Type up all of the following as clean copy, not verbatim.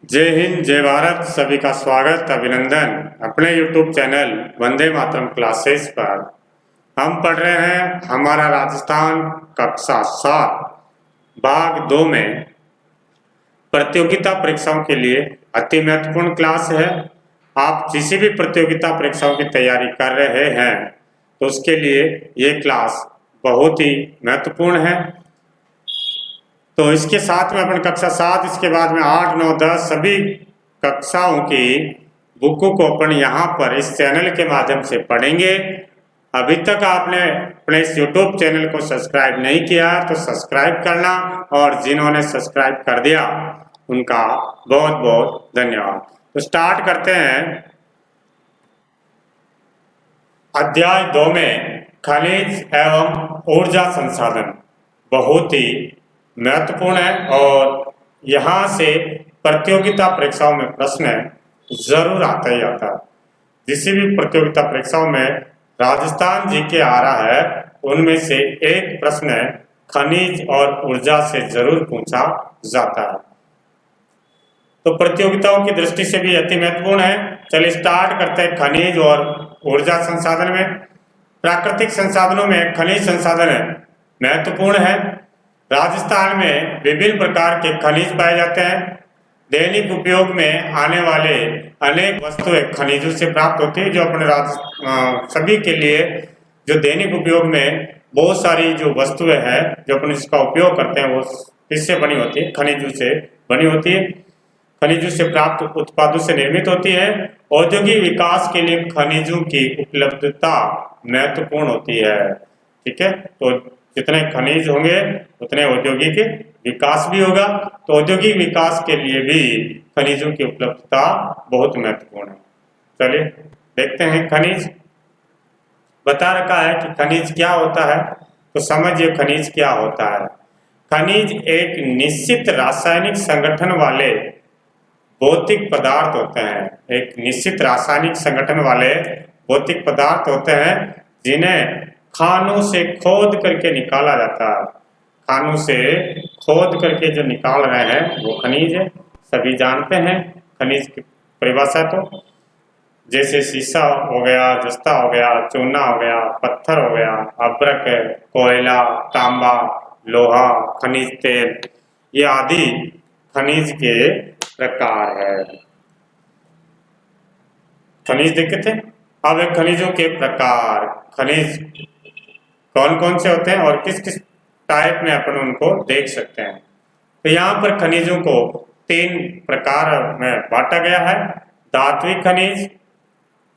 जय हिंद, जय भारत। सभी का स्वागत, अभिनंदन अपने YouTube channel Vande Mataram classes पर। हम पढ़ रहे हैं हमारा राजस्थान कक्षा 7 भाग 2 में प्रतियोगिता परीक्षाओं के लिए अति महत्वपूर्ण क्लास है। आप किसी भी प्रतियोगिता परीक्षाओं की तैयारी कर रहे हैं तो उसके लिए ये क्लास बहुत ही महत्वपूर्ण है। तो इसके साथ में अपन कक्षा 7, इसके बाद में 8, 9, 10 सभी कक्षाओं की बुकों को अपन यहाँ पर इस चैनल के माध्यम से पढ़ेंगे। अभी तक आपने अपने इस YouTube चैनल को सब्सक्राइब नहीं किया तो सब्सक्राइब करना, और जिन्होंने सब्सक्राइब कर दिया उनका बहुत बहुत धन्यवाद। तो स्टार्ट करते हैं। अध्याय 2 में खनिज एवं ऊर्जा संसाधन बहुत ही महत्वपूर्ण है और यहाँ से प्रतियोगिता परीक्षाओं में प्रश्न जरूर आता ही आता है। किसी भी प्रतियोगिता परीक्षाओं में राजस्थान जीके आ रहा है, उनमें से एक प्रश्न खनिज और ऊर्जा से जरूर पूछा जाता है। तो प्रतियोगिताओं की दृष्टि से भी अति महत्वपूर्ण है। चलिए स्टार्ट करते हैं। खनिज और ऊर्जा संसाधन में प्राकृतिक संसाधनों में खनिज संसाधन महत्वपूर्ण है। राजस्थान में विभिन्न प्रकार के खनिज पाए जाते हैं। दैनिक उपयोग में आने वाले अनेक वस्तुएं खनिजों से प्राप्त होती है। जो अपने सभी के लिए जो दैनिक उपयोग में बहुत सारी जो वस्तुएं हैं जो अपन इसका उपयोग करते हैं वो किससे बनी होती है? खनिजों से बनी होती है। खनिजों से प्राप्त उत्पादों से निर्मित होती है। औद्योगिक विकास के लिए खनिजों की उपलब्धता महत्वपूर्ण होती है। ठीक है, तो जितने खनिज होंगे उतने औद्योगिक विकास भी होगा। तो औद्योगिक विकास के लिए भी खनिजों की उपलब्धता बहुत महत्वपूर्ण है। चलिए देखते हैं। खनिज बता रखा है कि खनिज क्या होता है, तो समझिए खनिज क्या होता है। खनिज एक निश्चित रासायनिक संगठन वाले भौतिक पदार्थ होते हैं। एक निश्चित रासायनिक संगठन वाले भौतिक पदार्थ होते हैं जिन्हें खानों से खोद करके निकाला जाता है। खानों से खोद करके जो निकाल रहे हैं वो खनिज है। सभी जानते हैं खनिज की परिभाषा। तो जैसे शीशा हो गया, जस्ता हो गया, चूना हो गया, पत्थर हो गया, अभ्रक, कोयला, तांबा, लोहा, खनिज तेल, ये आदि खनिज के प्रकार है। खनिज देखे थे। अब एक खनिजों के प्रकार, खनिज कौन कौन से होते हैं और किस किस टाइप में अपन उनको देख सकते हैं। तो यहाँ पर खनिजों को 3 प्रकार में बांटा गया है: धात्विक खनिज,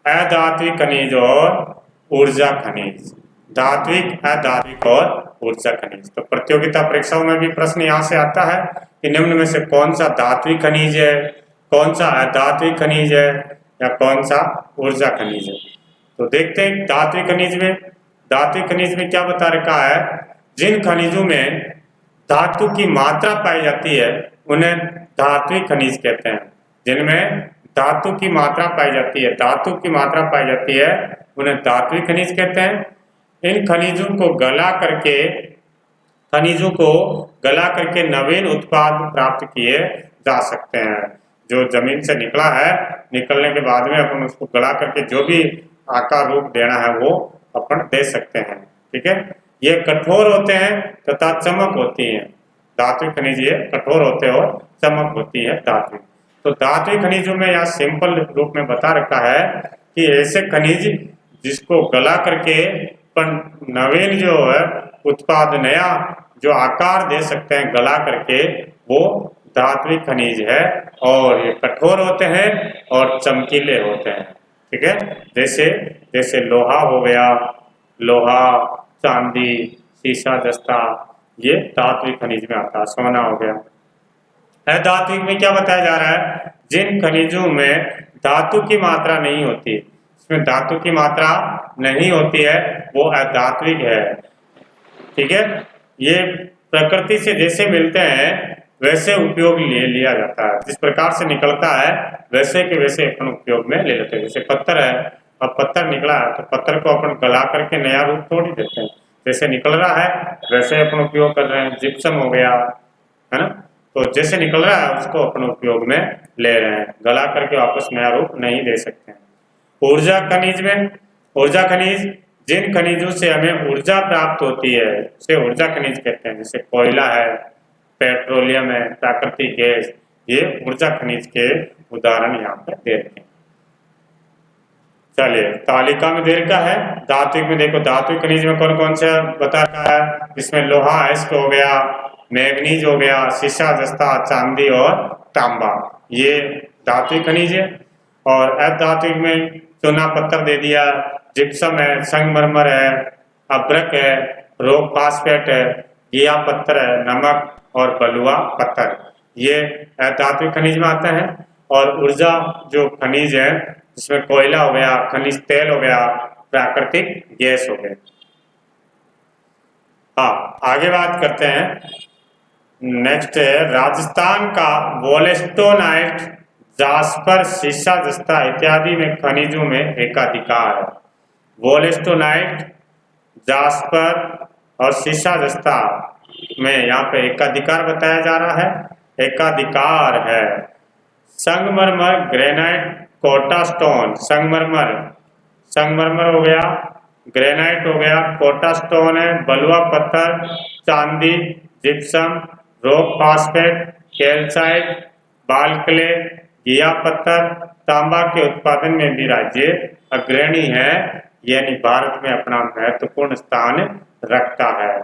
अधात्विक खनिज और ऊर्जा खनिज। धात्विक, अधात्विक और ऊर्जा खनिज। तो प्रतियोगिता परीक्षाओं में भी प्रश्न यहाँ से आता है कि निम्न में से कौन सा धात्विक खनिज है, कौन सा अधात्विक खनिज है या कौन सा ऊर्जा खनिज है। तो देखते हैं धात्विक खनिज में। धात्विक खनिज में क्या बता रखा है? जिन खनिजों में धातु की मात्रा पाई जाती है उन्हें धात्विक खनिज कहते हैं। जिनमें धातु की मात्रा पाई जाती है, धातु की मात्रा पाई जाती है, उन्हें धात्विक खनिज कहते हैं। इन खनिजों को गला करके नवीन उत्पाद प्राप्त किए जा सकते हैं। जो जमीन से निकला है, निकलने के बाद में अपन उसको गला करके जो भी आकार रूप देना है वो अपन दे सकते हैं। ठीक है, ये कठोर होते हैं तथा चमक होती है। धात्विक खनिज ये कठोर होते हैं और चमक होती है धात्विक। तो धात्विक खनिजों में यहाँ सिंपल रूप में बता रखा है कि ऐसे खनिज जिसको गला करके अपन नवीन जो है उत्पाद, नया जो आकार दे सकते हैं गला करके, वो धात्विक खनिज है। और ये कठोर होते हैं और चमकीले होते हैं। ठीक है, जैसे जैसे लोहा हो गया, लोहा, चांदी, शीशा, जस्ता, ये धात्विक खनिज में आता है। सोना हो गया। अधात्विक में क्या बताया जा रहा है? जिन खनिजों में धातु की मात्रा नहीं होती, इसमें धातु की मात्रा नहीं होती है, वो अधात्विक है। ठीक है, ये प्रकृति से जैसे मिलते हैं वैसे उपयोग लिया जाता है। जिस प्रकार से निकलता है वैसे के वैसे अपन उपयोग में ले लेते हैं। जैसे पत्थर है, अब पत्थर निकला है तो पत्थर को अपन गला करके नया रूप थोड़ी देते हैं। जैसे निकल रहा है वैसे अपन उपयोग कर रहे हैं। जिप्सम हो गया, है ना, तो जैसे निकल रहा है उसको अपन उपयोग में ले रहे हैं, गला करके वापस नया रूप नहीं दे सकते हैं। ऊर्जा खनिज में, ऊर्जा खनिज जिन खनिजों से हमें ऊर्जा प्राप्त होती है उसे ऊर्जा खनिज कहते हैं, जैसे कोयला है, पेट्रोलियम है, प्राकृतिक गैस, ये ऊर्जा खनिज के उदाहरण यहाँ पे दे रखे हैं। चलिए तालिका में दे रखा है, धात्विक में देखो, धात्विक खनिज में कौन कौन से बता रखा है, इसमें लोहा अयस्क हो गया, मैग्नीज हो गया, सीसा जस्ता, चांदी और तांबा, ये धात्विक खनिज है। और अधात्विक में चूना पत्थर दे दिया, जिप्सम है, संगमरमर है, अभ्रक है, रोक फास्फेट है, गिया पत्थर है, नमक और बलुआ पत्थर, ये अधात्विक खनिज में आता है। और ऊर्जा जो खनिज है जिसमें कोयला हो गया, खनिज तेल हो गया, प्राकृतिक गैस हो गया। हाँ आगे बात करते हैं, नेक्स्ट है राजस्थान का वोलेस्टोनाइट, जास्पर, सीसा जस्ता इत्यादि में खनिजों में एकाधिकार है। वोलेस्टोनाइट, जास्पर और सीसा जस्ता में यहाँ पे एकाधिकार बताया जा रहा है, एकाधिकार है। संगमरमर, ग्रेनाइट, कोटा स्टोन, संगमरमर, संगमरमर हो गया, ग्रेनाइट हो गया, कोटा स्टोन है, बलुआ पत्थर, चांदी, जिप्सम, रॉक फास्फेट, कैल्साइट, बाल क्ले, गिया पत्थर, तांबा के उत्पादन में भी राज्य अग्रणी है, यानी भारत में अपना महत्वपूर्ण स्थान रखता है।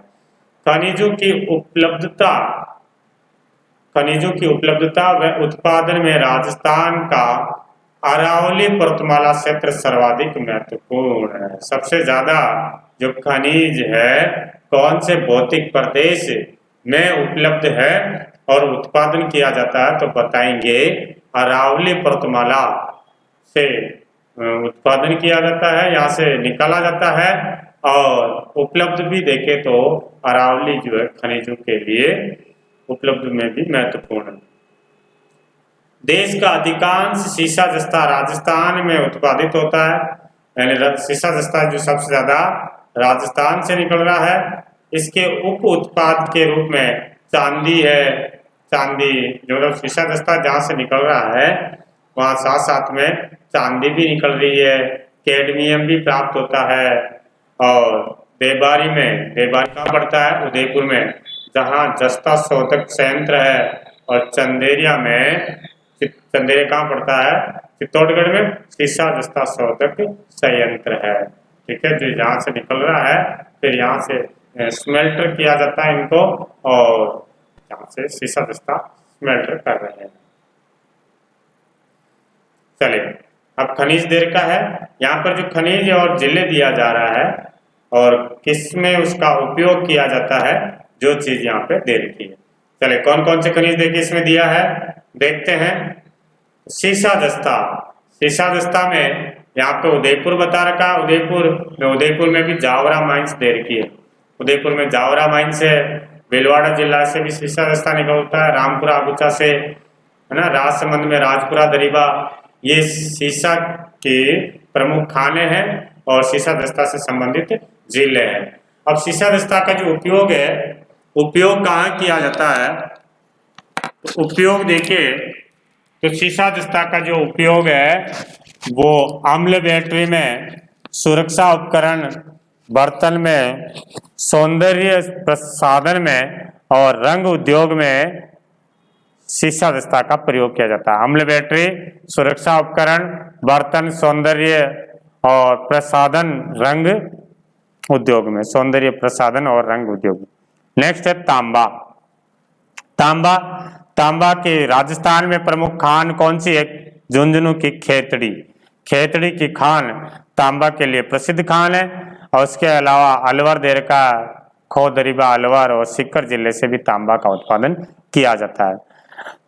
खनिजों की उपलब्धता, खनिजों की उपलब्धता व उत्पादन में राजस्थान का अरावली पर्वतमाला क्षेत्र सर्वाधिक महत्वपूर्ण है। सबसे ज्यादा जो खनिज है कौन से भौतिक प्रदेश में उपलब्ध है और उत्पादन किया जाता है, तो बताएंगे अरावली पर्वतमाला से उत्पादन किया जाता है, यहाँ से निकाला जाता है। और उपलब्ध भी देखे तो अरावली जो है खनिजों के लिए उपलब्ध में भी महत्वपूर्ण है। देश का अधिकांश सीसा जस्ता राजस्थान में उत्पादित होता है, यानी सीसा जस्ता जो सबसे ज्यादा राजस्थान से निकल रहा है। इसके उप उत्पाद के रूप में चांदी है, चांदी जो सीसा जस्ता जहाँ से निकल रहा है वहाँ साथ साथ में चांदी भी निकल रही है, कैडमियम भी प्राप्त होता है। और देबारी में, देबारी कहाँ पड़ता है, उदयपुर में, जहाँ जस्ता शोधक संयंत्र है। और चंदेरिया में, चंदेरिया कहाँ पड़ता है, चित्तौड़गढ़ में सीसा जस्ता शोधक संयंत्र है। ठीक है, जो यहाँ से निकल रहा है फिर यहाँ से स्मेल्टर किया जाता है इनको, और यहाँ से सीसा जस्ता स्मेल्टर कर रहे हैं। चलिए अब खनिज दे रखा है, यहाँ पर जो खनिज और जिले दिया जा रहा है और किसमें उसका उपयोग किया जाता है, जो चीज यहाँ पे दे रखी है। चलिए कौन कौन से खनिज देखिए इसमें दिया है, देखते हैं। सीसा जस्ता, सीसा जस्ता में यहाँ पे उदयपुर बता रखा है, उदयपुर में भी जावरा माइंस दे रखी है। उदयपुर में जावरा माइंस है, भीलवाड़ा जिला से भी सीसा जस्ता निकलता है, रामपुरा अगुचा से, है ना, राजसमंद में राजपुरा दरीबा, ये सीसा के प्रमुख खाने हैं और सीसा दस्ता से संबंधित जिले हैं। अब सीसा दस्ता का जो उपयोग है, उपयोग कहाँ किया जाता है, तो उपयोग देखिए, तो सीसा दस्ता का जो उपयोग है वो अम्ल बैटरी में, सुरक्षा उपकरण, बर्तन में, सौंदर्य प्रसाधन में और रंग उद्योग में सीसा दस्ता का प्रयोग किया जाता है। अम्ल बैटरी, सुरक्षा उपकरण, बर्तन, सौंदर्य और प्रसाधन, रंग उद्योग में, सौंदर्य प्रसाधन और रंग उद्योग में। नेक्स्ट है तांबा। तांबा, तांबा के राजस्थान में प्रमुख खान कौन सी है, झुंझुनू की खेतड़ी, खेतड़ी की खान तांबा के लिए प्रसिद्ध खान है। और उसके अलावा अलवर, देरका, खो दरीबा, अलवर और सीकर जिले से भी तांबा का उत्पादन किया जाता है।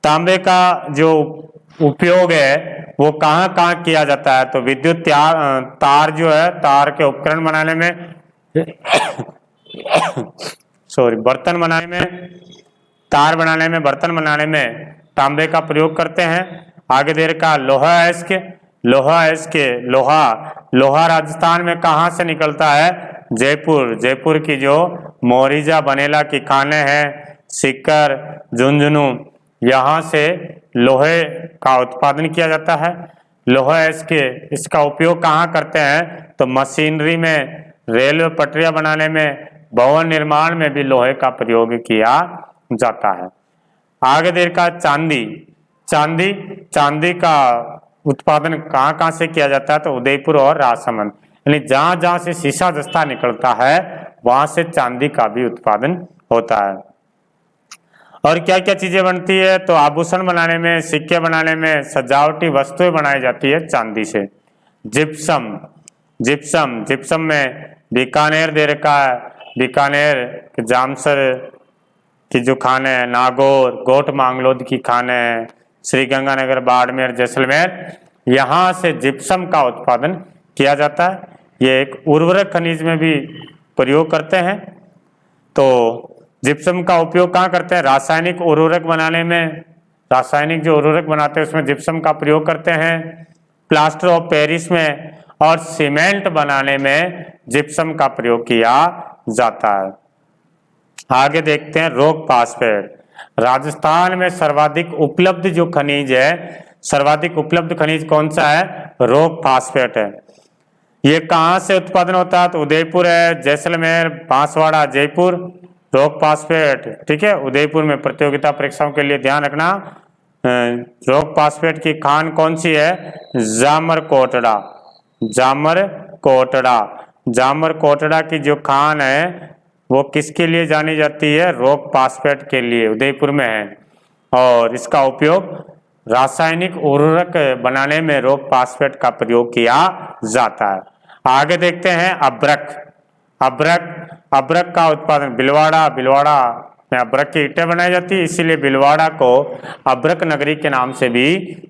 तांबे का जो उपयोग है वो कहाँ कहाँ किया जाता है, तो विद्युत तार जो है, तार के उपकरण बनाने में बर्तन बनाने में, तार बनाने में, बर्तन बनाने में तांबे का प्रयोग करते हैं। आगे देर का लोहा अयस्क, लोहा अयस्क, लोहा राजस्थान में कहाँ से निकलता है, जयपुर, जयपुर की जो मोरिजा बनेला की खानें हैं, सीकर, झुंझुनू, यहाँ से लोहे का उत्पादन किया जाता है। लोहा इसका उपयोग कहाँ करते हैं तो मशीनरी में, रेलवे पटरियां बनाने में, भवन निर्माण में भी लोहे का प्रयोग किया जाता है। आगे देखा चांदी। चांदी का उत्पादन कहाँ कहाँ से किया जाता है तो उदयपुर और राजसमंद, यानी जहाँ जहाँ से शीशा जस्ता निकलता है वहां से चांदी का भी उत्पादन होता है। और क्या क्या चीजें बनती है तो आभूषण बनाने में, सिक्के बनाने में, सजावटी वस्तुएं बनाई जाती है चांदी से। जिप्सम में बीकानेर दे रखा है, बीकानेर जामसर की जो खाने हैं, नागौर, गोट मांगलोद की खाने हैं, श्रीगंगानगर, बाड़मेर, जैसलमेर, यहाँ से जिप्सम का उत्पादन किया जाता है। ये एक उर्वरक खनिज में भी प्रयोग करते हैं। तो जिप्सम का उपयोग कहाँ करते हैं, रासायनिक उर्वरक बनाने में, रासायनिक जो उर्वरक बनाते हैं उसमें जिप्सम का प्रयोग करते हैं। प्लास्टर ऑफ पेरिस में और सीमेंट बनाने में जिप्सम का प्रयोग किया जाता है। आगे देखते हैं रॉक फास्फेट। राजस्थान में सर्वाधिक उपलब्ध जो खनिज है, सर्वाधिक उपलब्ध खनिज कौन सा है, रॉक फास्फेट है। ये कहाँ से उत्पादन होता है तो उदयपुर है, जैसलमेर, बांसवाड़ा, जयपुर। रॉक फास्फेट, ठीक है, उदयपुर में प्रतियोगिता परीक्षाओं के लिए ध्यान रखना। रॉक फास्फेट की खान कौन सी है, जामरकोटड़ा। जामरकोटड़ा की जो खान है वो किसके लिए जानी जाती है, रॉक फास्फेट के लिए, उदयपुर में है। और इसका उपयोग रासायनिक उर्वरक बनाने में रॉक फास्फेट का प्रयोग किया जाता है। आगे देखते हैं अब्रक का उत्पादन बिलवाड़ा में अब्रक की ईंटें बनाई जाती है, इसीलिए बिलवाड़ा को अब्रक नगरी के नाम से भी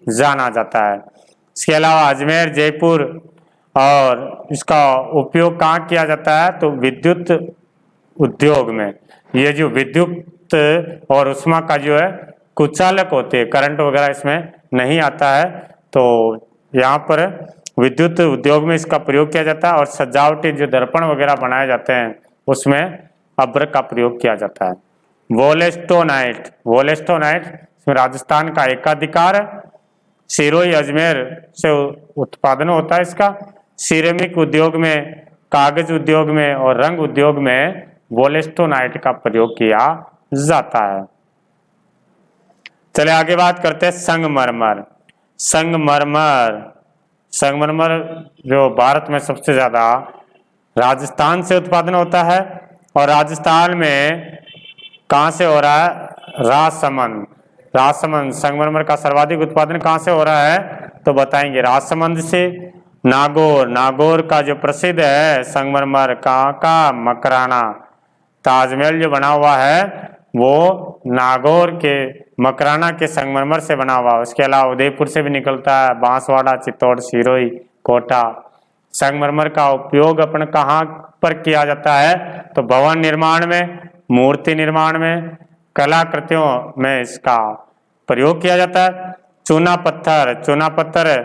जाना जाता है। इसके अलावा अजमेर, जयपुर, और इसका उपयोग कहाँ किया जाता है तो विद्युत उद्योग में। ये जो विद्युत और उष्मा का जो है कुचालक होते हैं, करंट वगैरह इसमें नहीं आता है, तो यहाँ पर विद्युत उद्योग में इसका प्रयोग किया जाता है। और सजावटी जो दर्पण वगैरह बनाए जाते हैं उसमें अब्रक का प्रयोग किया जाता है। वोलेस्टोनाइट इसमें राजस्थान का एकाधिकार है। सिरोही, अजमेर से उत्पादन होता है इसका। सिरेमिक उद्योग में, कागज उद्योग में और रंग उद्योग में वोलेस्टोनाइट का प्रयोग किया जाता है। चले आगे बात करते हैं संगमरमर जो भारत में सबसे ज्यादा राजस्थान से उत्पादन होता है। और राजस्थान में कहाँ से हो रहा है, राजसमंद संगमरमर का सर्वाधिक उत्पादन कहाँ से हो रहा है तो बताएंगे राजसमंद से। नागौर का जो प्रसिद्ध है संगमरमर कहाँ का, मकराना। ताजमहल जो बना हुआ है वो नागौर के मकराना के संगमरमर से बना हुआ है। उसके अलावा उदयपुर से भी निकलता है, बांसवाड़ा, चित्तौड़, सिरोही, कोटा। संगमरमर का उपयोग अपन कहाँ पर किया जाता है तो भवन निर्माण में, मूर्ति निर्माण में, कलाकृतियों में इसका प्रयोग किया जाता है। चूना पत्थर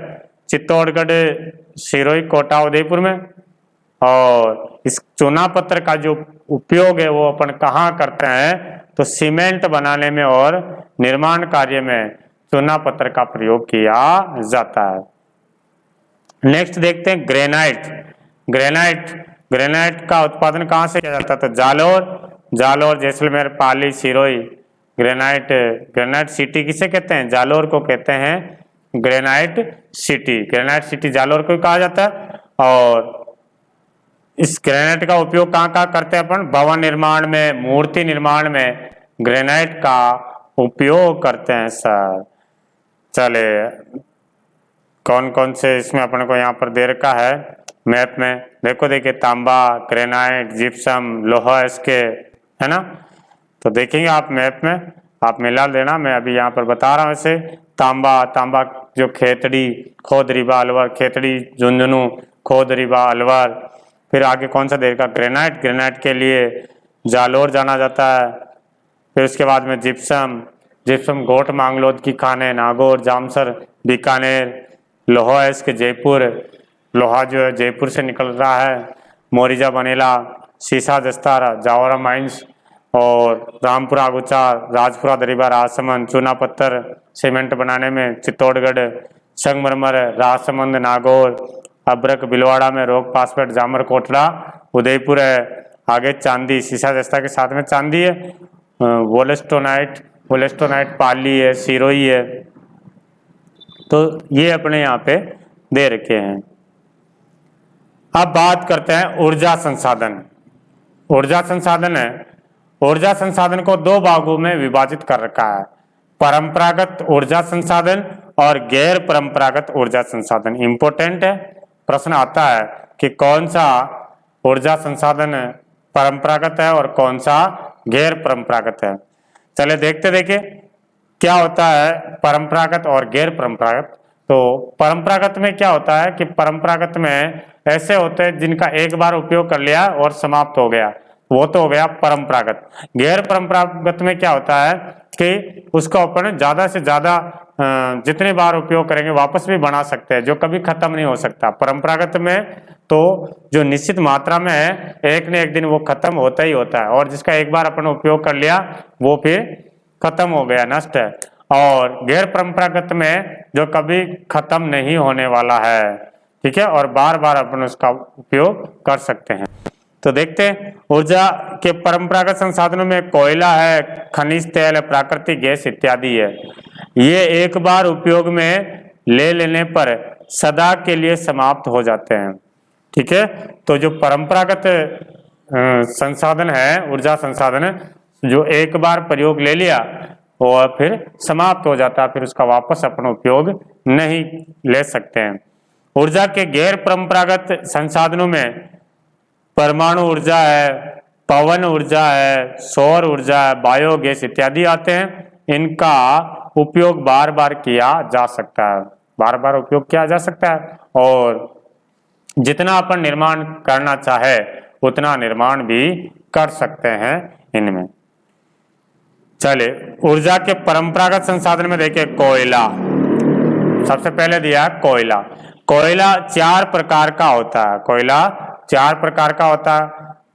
चित्तौड़गढ़, सिरोही, कोटा, उदयपुर में। और इस चूना पत्थर का जो उपयोग है वो अपन कहाँ करते हैं तो सीमेंट बनाने में और निर्माण कार्य में चूना पत्थर का प्रयोग किया जाता है। नेक्स्ट देखते हैं ग्रेनाइट का उत्पादन कहाँ से किया जाता है तो जालोर, जैसलमेर, पाली, सिरोही। ग्रेनाइट सिटी किसे कहते हैं, जालोर को कहते हैं ग्रेनाइट सिटी जालोर को कहा जाता है। और इस ग्रेनाइट का उपयोग कहाँ करते हैं अपन, भवन निर्माण में, मूर्ति निर्माण में ग्रेनाइट का उपयोग करते हैं सर। चले कौन कौन से इसमें अपन को यहाँ पर दे रखा है मैप में, देखिए तांबा, ग्रेनाइट, जिप्सम, लोहा, इसके है ना। तो देखेंगे आप मैप में, आप मिला देना, मैं अभी यहाँ पर बता रहा हूँ इसे। तांबा जो खेतड़ी, खोदरीबा, अलवर, खेतड़ी, झुंझुनू, खोदरीबा, अलवर। फिर आगे कौन सा देर का, ग्रेनाइट के लिए जालोर जाना जाता है। फिर उसके बाद में जिप्सम गोट मांगलोद की खाने, नागौर, जामसर, बीकानेर। लोहा है इसके जयपुर, लोहा जो है जयपुर से निकल रहा है। मोरिजा, बनेला, शीशा दस्तारा, जावरा माइंस, और रामपुरा अगुचा, राजपुरा दरीबा, राजसमंद, चूना पत्थर सीमेंट बनाने में चित्तौड़गढ़, संगमरमर राजसमंद, नागौर, अब्रक भीलवाड़ा में, रोक पासपेट जामर कोटला उदयपुर है। आगे चांदी सीसा जस्ता के साथ में चांदी है, वोलेस्टोनाइट पाली है, सिरोही है। तो ये अपने यहाँ पे दे रखे हैं। अब बात करते हैं ऊर्जा संसाधन। ऊर्जा संसाधन है, ऊर्जा संसाधन को दो भागों में विभाजित कर रखा है, परंपरागत ऊर्जा संसाधन और गैर परंपरागत ऊर्जा संसाधन। इंपॉर्टेंट है, प्रश्न आता है कि कौन सा ऊर्जा संसाधन परंपरागत है और कौन सा गैर परंपरागत है। चले देखते देखे क्या होता है परंपरागत और गैर परंपरागत। तो परंपरागत में क्या होता है कि परंपरागत में ऐसे होते हैं जिनका एक बार उपयोग कर लिया और समाप्त हो गया, वो तो हो गया परंपरागत। गैर परंपरागत में क्या होता है कि उसका अपन ज्यादा से ज्यादा जितने बार उपयोग करेंगे वापस भी बना सकते हैं, जो कभी खत्म नहीं हो सकता। परंपरागत में तो जो निश्चित मात्रा में है, एक न एक दिन वो खत्म होता ही होता है, और जिसका एक बार अपन उपयोग कर लिया वो फिर खत्म हो गया, नष्ट है। और गैर परंपरागत में जो कभी खत्म नहीं होने वाला है, ठीक है, और बार बार अपन उसका उपयोग कर सकते हैं। तो देखते हैं ऊर्जा के परंपरागत संसाधनों में कोयला है, खनिज तेल है, प्राकृतिक गैस इत्यादि है। ये एक बार उपयोग में ले लेने पर सदा के लिए समाप्त हो जाते हैं, ठीक है। तो जो परंपरागत संसाधन है, ऊर्जा संसाधन जो एक बार प्रयोग ले लिया और फिर समाप्त हो जाता है, फिर उसका वापस अपना उपयोग नहीं ले सकते हैं। ऊर्जा के गैर परंपरागत संसाधनों में परमाणु ऊर्जा है, पवन ऊर्जा है, सौर ऊर्जा है, बायोगैस इत्यादि आते हैं। इनका उपयोग बार बार किया जा सकता है, बार बार उपयोग किया जा सकता है, और जितना अपन निर्माण करना चाहे उतना निर्माण भी कर सकते हैं इनमें। चले ऊर्जा के परंपरागत संसाधन में देखिए कोयला सबसे पहले दिया। कोयला, कोयला 4 प्रकार का होता है। कोयला 4 प्रकार का होता है।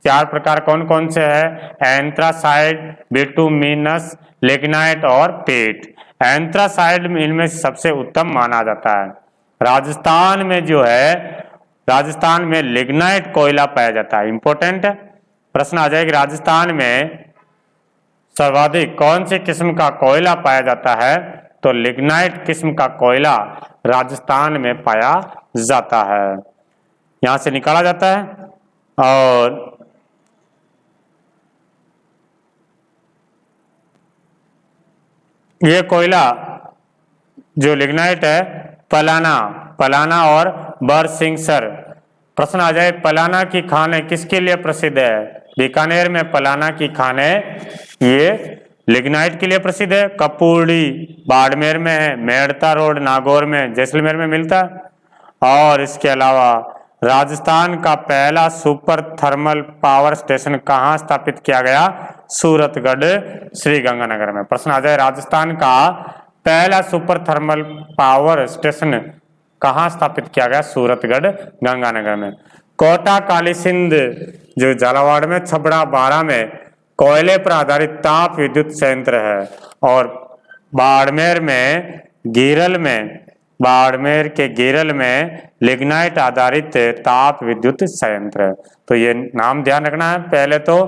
4 प्रकार कौन कौन से है? एंथ्रासाइड, बिटुमिनस, लिग्नाइट और पेट। एंथ्रासाइड इनमें सबसे उत्तम माना जाता है। राजस्थान में जो है, राजस्थान में लिग्नाइट कोयला पाया जाता है। इंपॉर्टेंट प्रश्न आ जाएगा, राजस्थान में सर्वाधिक कौन सी किस्म का कोयला पाया जाता है? तो लिग्नाइट किस्म का कोयला राजस्थान में पाया जाता है, यहां से निकाला जाता है। और ये कोयला जो लिग्नाइट है, पलाना और बरसिंगसर। प्रश्न आ जाए, पलाना की खाने किसके लिए प्रसिद्ध है? बीकानेर में पलाना की खाने ये लिग्नाइट के लिए प्रसिद्ध है। कपूरडी बाड़मेर में है, मेड़ता रोड नागौर में, जैसलमेर में मिलता है। और इसके अलावा राजस्थान का पहला सुपर थर्मल पावर स्टेशन कहाँ स्थापित किया गया? सूरतगढ़ श्री गंगानगर में। प्रश्न आ जाए, राजस्थान का पहला सुपर थर्मल पावर स्टेशन कहाँ स्थापित किया गया? सूरतगढ़ गंगानगर में। कोटा काली सिंध जो झालावाड़ में, छबड़ा 12 में कोयले पर आधारित ताप विद्युत संयंत्र है। और बाड़मेर में गिरल में, बाड़मेर के गिरल में लिग्नाइट आधारित ताप विद्युत संयंत्र है। तो ये नाम ध्यान रखना है। पहले तो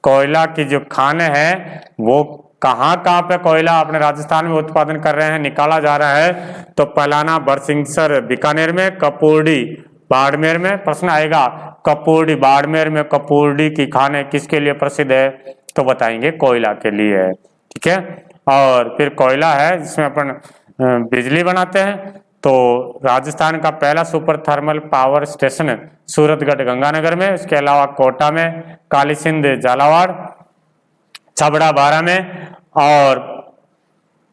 कोयला की जो खान है वो कहाँ पे कोयला अपने राजस्थान में उत्पादन कर रहे हैं, निकाला जा रहा है। तो पलाना बरसिंगसर बीकानेर में, कपूरडी बाड़मेर में। प्रश्न आएगा कपूरडी बाड़मेर में कपूरडी की खाने किसके लिए प्रसिद्ध है? तो बताएंगे कोयला के लिए, ठीक है। और फिर कोयला है जिसमें अपन बिजली बनाते हैं। तो राजस्थान का पहला super thermal power station Suratgarh Ganganagar में। इसके अलावा कोटा में, काली सिंध झालावाड़, छबड़ा 12 में और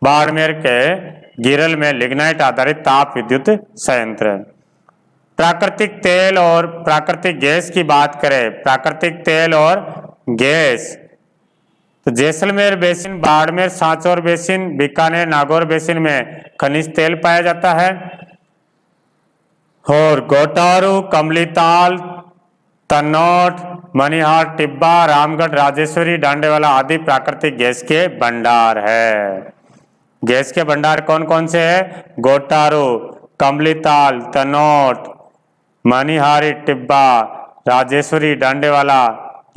बाड़मेर के गिरल में लिग्नाइट आधारित ताप विद्युत संयंत्र। प्राकृतिक तेल और प्राकृतिक गैस की बात करें, प्राकृतिक तेल और गैस, तो Jaisalmer basin, Barmer Sanchore basin, Bikaner Nagaur basin में खनिज तेल पाया जाता है। और गोटारू, कमलीताल, तनौट, मनिहार, टिब्बा, रामगढ़, राजेश्वरी, डांडेवाला आदि प्राकृतिक गैस के भंडार है। गैस के भंडार कौन कौन से हैं? गोटारू, कमलीताल, तनोट, मनिहारी, टिब्बा, राजेश्वरी, डांडेवाला,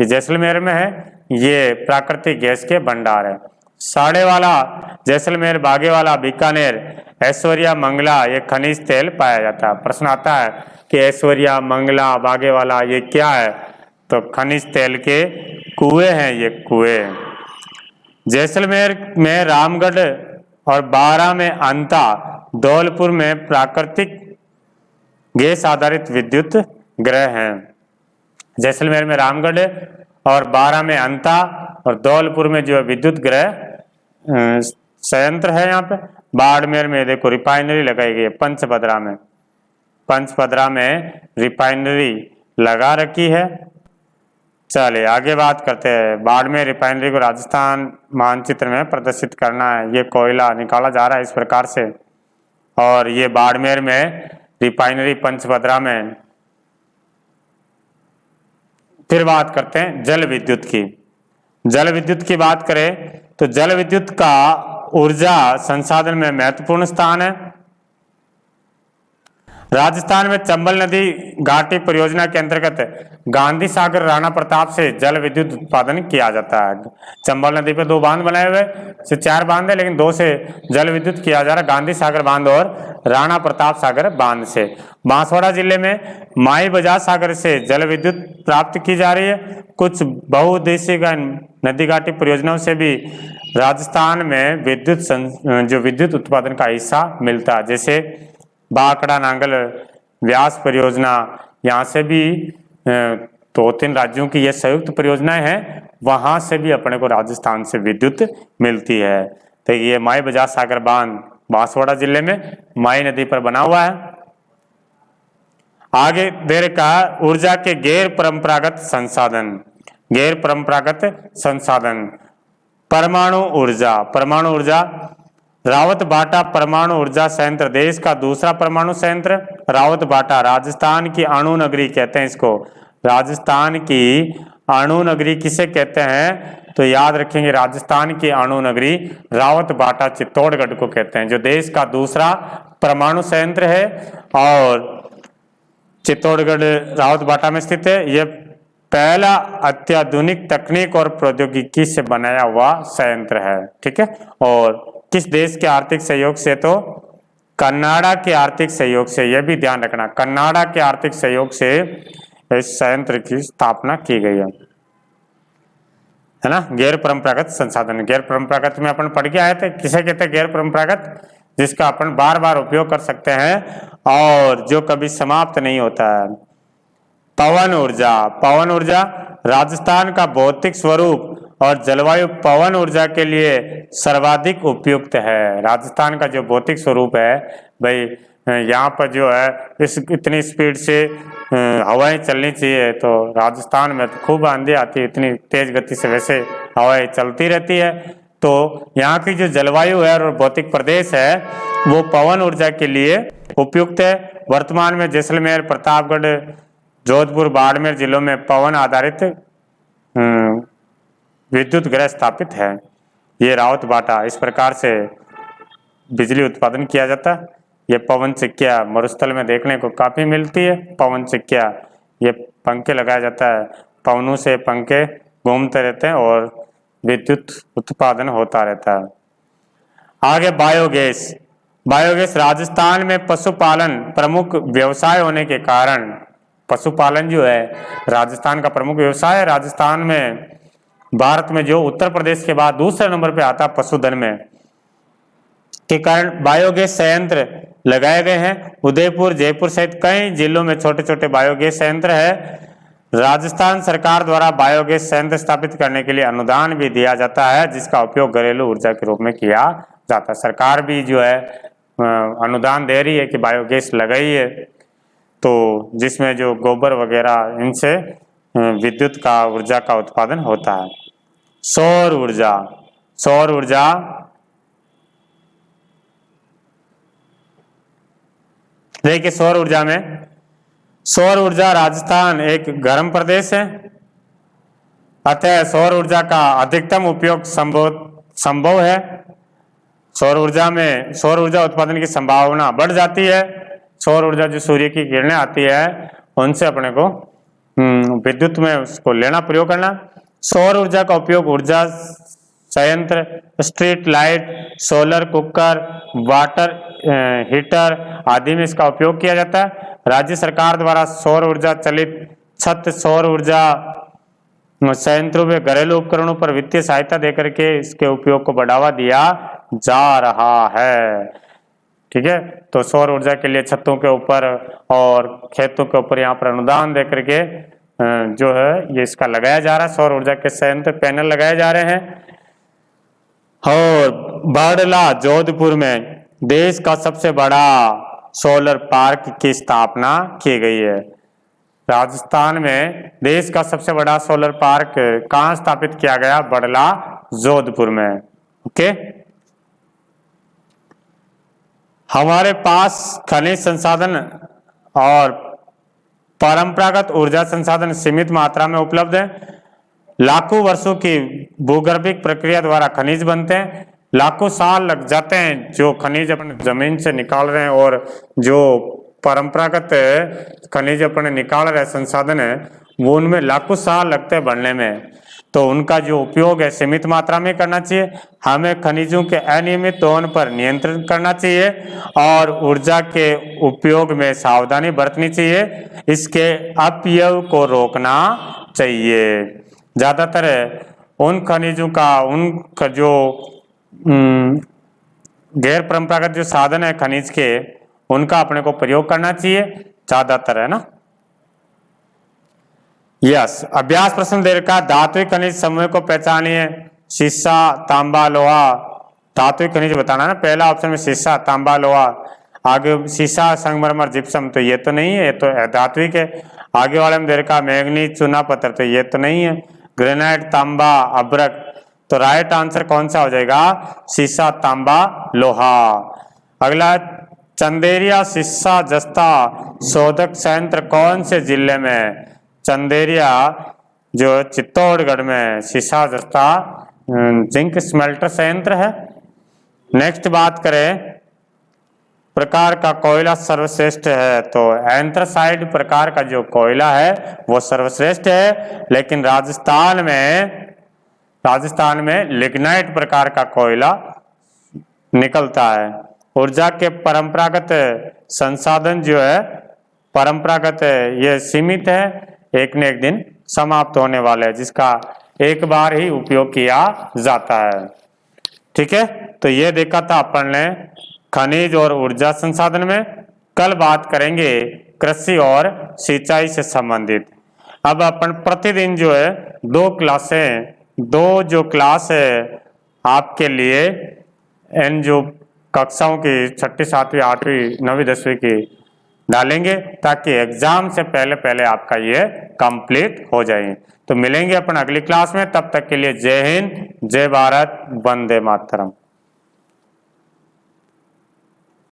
ये जैसलमेर में है। ये प्राकृतिक गैस के भंडार है। साड़ेवाला, जैसलमेर, बागेवाला, बीकानेर, ऐश्वर्या, मंगला, ये खनिज तेल पाया जाता है। प्रश्न आता है कि ऐश्वर्या, मंगला, बागेवाला ये क्या है? तो खनिज तेल के कुएं हैं, ये कुएं। जैसलमेर में रामगढ़ और बारां में अंता, धौलपुर में प्राकृतिक गैस आधारित विद्युत ग्रह हैं। जैसलमेर में रामगढ़ और बारां में अंता और धौलपुर में जो विद्युत ग्रह संयंत्र है। यहाँ पे बाड़मेर में देखो रिफाइनरी लगाई गई है। पंचपदरा में रिफाइनरी लगा रखी है। चलिए आगे बात करते हैं। बाड़मेर रिफाइनरी को राजस्थान मानचित्र में प्रदर्शित करना है। ये कोयला निकाला जा रहा है इस प्रकार से, और ये बाड़मेर में रिफाइनरी, पंचपदरा में। फिर बात करते हैं जल विद्युत की। जल विद्युत की बात करें तो जल विद्युत का ऊर्जा संसाधन में महत्वपूर्ण स्थान है। राजस्थान में चंबल नदी घाटी परियोजना के अंतर्गत गांधी सागर, राणा प्रताप से जल विद्युत उत्पादन किया जाता है। चंबल नदी पे 2 बांध बनाए हुए से 4 बांध है, लेकिन 2 से जल विद्युत किया जा रहा है, गांधी सागर बांध और राणा प्रताप सागर बांध से। बांसवाड़ा जिले में माई बजाज सागर से जल विद्युत प्राप्त की जा रही है। कुछ बहुउद्देशीय नदी घाटी परियोजनाओं से भी राजस्थान में विद्युत उत्पादन का हिस्सा मिलता है, जैसे बाकड़ा नांगल व्यास परियोजना। यहाँ से भी 2-3 राज्यों की ये संयुक्त परियोजनाएं हैं, वहां से भी अपने को राजस्थान से विद्युत मिलती है। तो ये माई बजाज सागर बांध बांसवाड़ा जिले में माई नदी पर बना हुआ है। आगे दे रखा ऊर्जा के गैर परंपरागत संसाधन। गैर परंपरागत संसाधन, परमाणु ऊर्जा। रावतभाटा परमाणु ऊर्जा संयंत्र देश का दूसरा परमाणु संयंत्र। रावतभाटा राजस्थान की अणु नगरी कहते हैं इसको। राजस्थान की अणु नगरी किसे कहते हैं? तो याद रखेंगे, राजस्थान की अणु नगरी रावतभाटा चित्तौड़गढ़ को कहते हैं, जो देश का दूसरा परमाणु संयंत्र है और चित्तौड़गढ़ रावतभाटा में स्थित है। यह पहला अत्याधुनिक तकनीक और प्रौद्योगिकी से बनाया हुआ संयंत्र है। ठीक है, और किस देश के आर्थिक सहयोग से? तो कनाडा के आर्थिक सहयोग से। यह भी ध्यान रखना, कनाडा के आर्थिक सहयोग से इस संयंत्र की स्थापना की गई है ना। गैर परंपरागत संसाधन, गैर परंपरागत में अपन पढ़ के आए थे। किसे कहते हैं गैर परंपरागत? जिसका अपन बार बार उपयोग कर सकते हैं और जो कभी समाप्त नहीं होता है। पवन ऊर्जा राजस्थान का भौतिक स्वरूप और जलवायु पवन ऊर्जा के लिए सर्वाधिक उपयुक्त है। राजस्थान का जो भौतिक स्वरूप है भाई, यहाँ पर जो है इस इतनी स्पीड से हवाएं चलनी चाहिए, तो राजस्थान में तो खूब आंधी आती है, इतनी तेज गति से वैसे हवाएं चलती रहती है। तो यहाँ की जो जलवायु है और भौतिक प्रदेश है वो पवन ऊर्जा के लिए उपयुक्त है। वर्तमान में जैसलमेर, प्रतापगढ़, जोधपुर, बाड़मेर जिलों में पवन आधारित विद्युत ग्रह स्थापित है। ये रावतभाटा, इस प्रकार से बिजली उत्पादन किया जाता है। ये पवन चक्किया मरुस्थल में देखने को काफी मिलती है। पवन चक्किया, ये पंखे लगाया जाता है, पवनों से पंखे घूमते रहते हैं और विद्युत उत्पादन होता रहता है। आगे बायोगैस राजस्थान में पशुपालन प्रमुख व्यवसाय होने के कारण, पशुपालन जो है राजस्थान का प्रमुख व्यवसाय है। राजस्थान में भारत में जो उत्तर प्रदेश के बाद दूसरे नंबर पे आता पशुधन में के कारण बायोगैस संयंत्र लगाए गए हैं। उदयपुर, जयपुर सहित कई जिलों में छोटे छोटे बायोगैस संयंत्र है। राजस्थान सरकार द्वारा बायोगैस संयंत्र स्थापित करने के लिए अनुदान भी दिया जाता है, जिसका उपयोग घरेलू ऊर्जा के रूप में किया जाता है। सरकार भी जो है अनुदान दे रही है कि बायोगैस लगाइए, तो जिसमें जो गोबर वगैरह इनसे विद्युत का ऊर्जा का उत्पादन होता है। सौर ऊर्जा देखिए, सौर ऊर्जा राजस्थान एक गर्म प्रदेश है अतः सौर ऊर्जा का अधिकतम उपयोग संभव है। सौर ऊर्जा उत्पादन की संभावना बढ़ जाती है। सौर ऊर्जा जो सूर्य की किरणें आती है उनसे अपने को विद्युत में उसको लेना, प्रयोग करना। सौर ऊर्जा का उपयोग ऊर्जा संयंत्र, street light, solar cooker, water heater आदि में इसका उपयोग किया जाता है। राज्य सरकार द्वारा सौर ऊर्जा चलित छत सौर ऊर्जा संयंत्रों में घरेलू उपकरणों पर वित्तीय सहायता देकर के इसके उपयोग को बढ़ावा दिया जा रहा है। ठीक है, तो सौर ऊर्जा के लिए छतों के ऊपर और खेतों के ऊपर यहाँ पर अनुदान देकर के जो है ये इसका लगाया जा रहा है। सौर ऊर्जा के संयंत्र पैनल लगाए जा रहे हैं। और बाड़ला जोधपुर में देश का सबसे बड़ा सोलर पार्क की स्थापना की गई है। राजस्थान में देश का सबसे बड़ा सोलर पार्क कहाँ स्थापित किया गया? बड़ला जोधपुर में। ओके, हमारे पास खनिज संसाधन और परंपरागत ऊर्जा संसाधन सीमित मात्रा में उपलब्ध है। लाखों वर्षों की भूगर्भिक प्रक्रिया द्वारा खनिज बनते हैं। लाखों साल लग जाते हैं जो खनिज अपने जमीन से निकाल रहे हैं, और जो परंपरागत खनिज अपने निकाल रहे संसाधन है वो उनमें लाखों साल लगते हैं बनने में। तो उनका जो उपयोग है सीमित मात्रा में करना चाहिए। हमें खनिजों के अनियमित दोहन पर नियंत्रण करना चाहिए और ऊर्जा के उपयोग में सावधानी बरतनी चाहिए। इसके अपव्यय को रोकना चाहिए। ज्यादातर उन खनिजों का, उन जो गैर परंपरागत जो साधन है खनिज के, उनका अपने को प्रयोग करना चाहिए ज्यादातर, है ना। यस, अभ्यास प्रश्न दे रखा, धात्विक खनिज समूह को पहचानिए। शीशा, तांबा, लोहा। धात्विक खनिज बताना ना, पहला ऑप्शन में शीशा, तांबा, लोहा। आगे शीशा, संगमरमर, जिप्सम, तो ये तो नहीं है, ये तो धात्विक है। आगे वाले में दे रखा मैग्नीज, चूना पत्थर, तो ये तो नहीं है। ग्रेनाइट, तांबा, अभ्रक, तो राइट आंसर कौन सा हो जाएगा? शीशा, तांबा, लोहा। अगला, चंदेरिया शीशा जस्ता शोधक संयंत्र कौन से जिले में है? चंदेरिया जो चित्तौड़गढ़ में शीशा जस्ता जिंक स्मेल्टर संयंत्र है। नेक्स्ट बात करें, प्रकार का कोयला सर्वश्रेष्ठ है, तो एंथ्रासाइड प्रकार का जो कोयला है वो सर्वश्रेष्ठ है। लेकिन राजस्थान में लिग्नाइट प्रकार का कोयला निकलता है। ऊर्जा के परंपरागत संसाधन जो है, परंपरागत ये सीमित है, एक न एक दिन समाप्त होने वाले हैं, जिसका एक बार ही उपयोग किया जाता है। ठीक है, तो ये देखा था अपन ने खनिज और ऊर्जा संसाधन में। कल बात करेंगे कृषि और सिंचाई से संबंधित। अब अपन प्रतिदिन जो है दो जो क्लास है आपके लिए, इन जो कक्षाओं की 6ठी, 7वीं, 8वीं, 9वीं, 10वीं की डालेंगे, ताकि एग्जाम से पहले आपका ये कंप्लीट हो जाए। तो मिलेंगे अपन अगली क्लास में, तब तक के लिए जय हिंद, जय भारत, वंदे मातरम।